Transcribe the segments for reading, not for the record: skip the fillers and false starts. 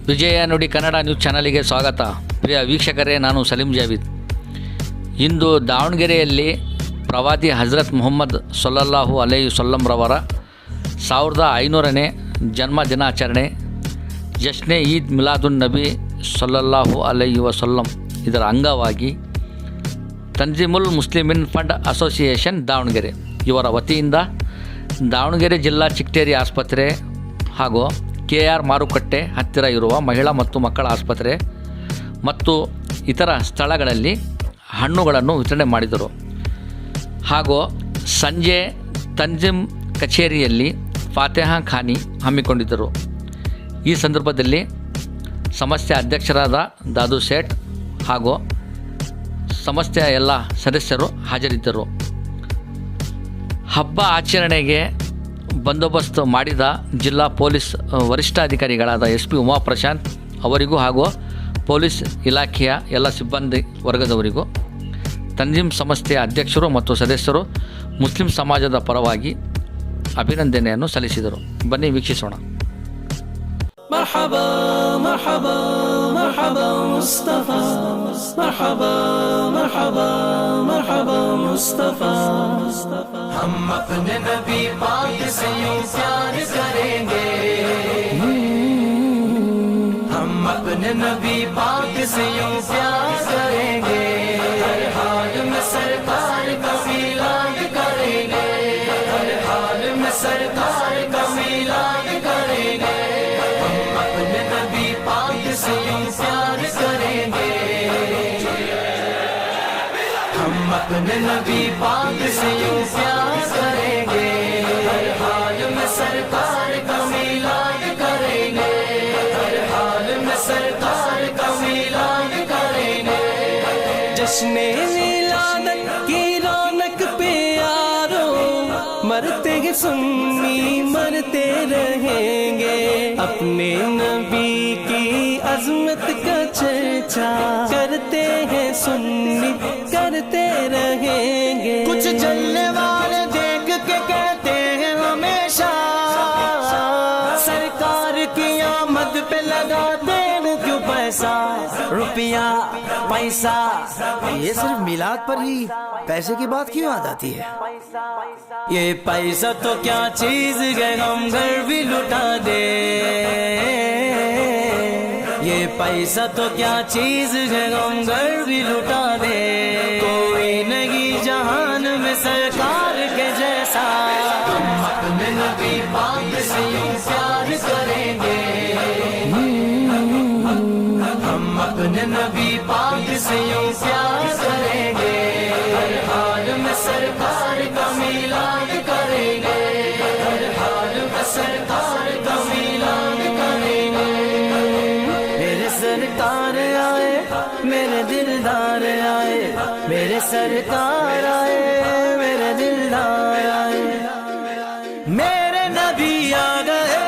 ವಿಜಯ ನುಡಿ ಕನ್ನಡ ನ್ಯೂಸ್ ಚಾನಲಿಗೆ ಸ್ವಾಗತ. ಪ್ರಿಯ ವೀಕ್ಷಕರೇ, ನಾನು ಸಲೀಂ ಜಾವೀದ್. ಇಂದು ದಾವಣಗೆರೆಯಲ್ಲಿ ಪ್ರವಾದಿ ಹಜರತ್ ಮುಹಮ್ಮದ್ ಸಲ್ಲಲ್ಲಾಹು ಅಲೈಹಿ ವಸಲ್ಲಂರವರ 1500ನೇ ಜನ್ಮ ದಿನಾಚರಣೆ ಜಶ್ನೆ ಈದ್ ಮಿಲಾದುನ್ ನಬಿ ಸಲ್ಲಲ್ಲಾಹು ಅಲೈಹಿ ವಸಲ್ಲಂ ಇದರ ಅಂಗವಾಗಿ ತಂಜೀಮುಲ್ ಮುಸ್ಲಿಮಿನ್ ಫಂಡ್ ಅಸೋಸಿಯೇಷನ್ ದಾವಣಗೆರೆ ಇವರ ವತಿಯಿಂದ ದಾವಣಗೆರೆ ಜಿಲ್ಲಾ ಚಿಕ್ಕಟೇರಿ ಆಸ್ಪತ್ರೆ ಹಾಗೂ KR ಮಾರುಕಟ್ಟೆ ಹತ್ತಿರ ಇರುವ ಮಹಿಳಾ ಮತ್ತು ಮಕ್ಕಳ ಆಸ್ಪತ್ರೆ ಮತ್ತು ಇತರ ಸ್ಥಳಗಳಲ್ಲಿ ಹಣ್ಣುಗಳನ್ನು ವಿತರಣೆ ಮಾಡಿದರು. ಹಾಗೂ ಸಂಜೆ ತಂಜೀಮ್ ಕಚೇರಿಯಲ್ಲಿ ಫಾತಿಹಾ ಖಾನಿ ಹಮ್ಮಿಕೊಂಡಿದ್ದರು. ಈ ಸಂದರ್ಭದಲ್ಲಿ ಸಂಸ್ಥೆಯ ಅಧ್ಯಕ್ಷರಾದ ದಾದು ಸೇಠ್ ಹಾಗೂ ಸಂಸ್ಥೆಯ ಎಲ್ಲ ಸದಸ್ಯರು ಹಾಜರಿದ್ದರು. ಹಬ್ಬ ಆಚರಣೆಗೆ ಬಂದೋಬಸ್ತ್ ಮಾಡಿದ ಜಿಲ್ಲಾ ಪೊಲೀಸ್ ವರಿಷ್ಠಾಧಿಕಾರಿಗಳಾದ SP ಉಮಾ ಪ್ರಶಾಂತ್ ಅವರಿಗೂ ಹಾಗೂ ಪೊಲೀಸ್ ಇಲಾಖೆಯ ಎಲ್ಲ ಸಿಬ್ಬಂದಿ ವರ್ಗದವರಿಗೂ ತಂಜೀಮ್ ಸಂಸ್ಥೆಯ ಅಧ್ಯಕ್ಷರು ಮತ್ತು ಸದಸ್ಯರು ಮುಸ್ಲಿಂ ಸಮಾಜದ ಪರವಾಗಿ ಅಭಿನಂದನೆಯನ್ನು ಸಲ್ಲಿಸಿದರು. ಬನ್ನಿ ವೀಕ್ಷಿಸೋಣ. مرحبا مرحبا مرحبا مصطفى مرحبا مرحبا مرحبا مصطفى ہم اپنے نبی پاک سے یوں پیار کریں گے ہم اپنے نبی پاک سے یوں پیار کریں گے ہر حال میں سرکار کا میلاد کریں گے ہر حال میں سرکار کا میلاد کریں گے اپنے نبی پاک سے یوں پیار کریں گے ہم اپنے نبی پاک سے یوں پیار کریں گے ہر حال میں سرکار کا میلاد کریں گے ہر حال میں سرکار کا میلاد کریں گے جشن میلاد کی رونق پہ یارو مرتے گے سنی مرتے رہیں گے اپنے نبی کی عظمت کا چرچا کرتے ہیں سنی کرتے رہیں گے کچھ جلنے والے دیکھ کے کہتے ہیں ہمیشہ سرکار کی آمد پہ لگاتے ہیں کیوں پیسہ روپیہ پیسہ یہ صرف میلاد پر ہی پیسے کی بات کیوں یاد آتی ہے؟ یہ پیسہ تو کیا چیز ہے ہم گھر بھی لٹا دے یہ پیسہ تو کیا چیز ہے ہم گھر بھی لٹا دے کوئی نہیں جہان میں سرکار کے جیسا ہم اپنے نبی پاک سے یوں پیار کریں گے ہم اپنے نبی پاک سے یوں پیار کریں گے ہر حال میں سرکار کا میلاد کریں گے ہر حال میں سرکار کا میلاد کریں گے میرے سرکار آئے میرے دلدار آئے میرے سرکار آئے میرے دلدار آئے میرے نبی آ گئے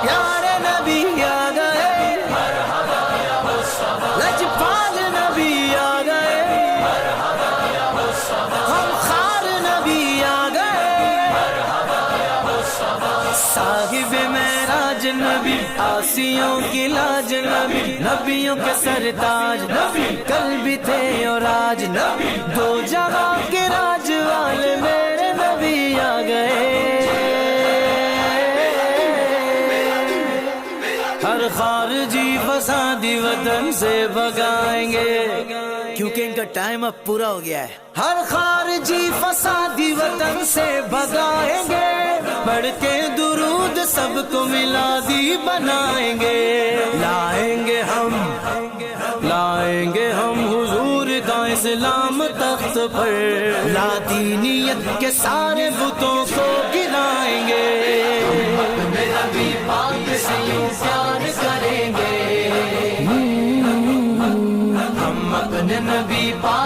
پیارے نبی آ گئے لجپال نبی آ گئے ہم خار نبی آ گئے صاحب معراج نبی آسیوں کی لاج نبی نبیوں کے سرتاج نبی کل بھی تھے اور آج نبی دو جگہ کے راج والے میرے نبی آ گئے ہر خارجی فسادی وطن سے بھگائیں گے کیونکہ ان کا ٹائم اب پورا ہو گیا ہے. ہر خارجی فسادی وطن سے بھگائیں گے پڑھ کے درود سب کو میلادی بنائیں گے لائیں گے ہم حضور کا اسلام تخت پر لادینیت کے سارے بتوں کو گرائیں گے ہم اپنے نبی پاک سے یوں پیار کریں گے ہم اپنے نبی پاک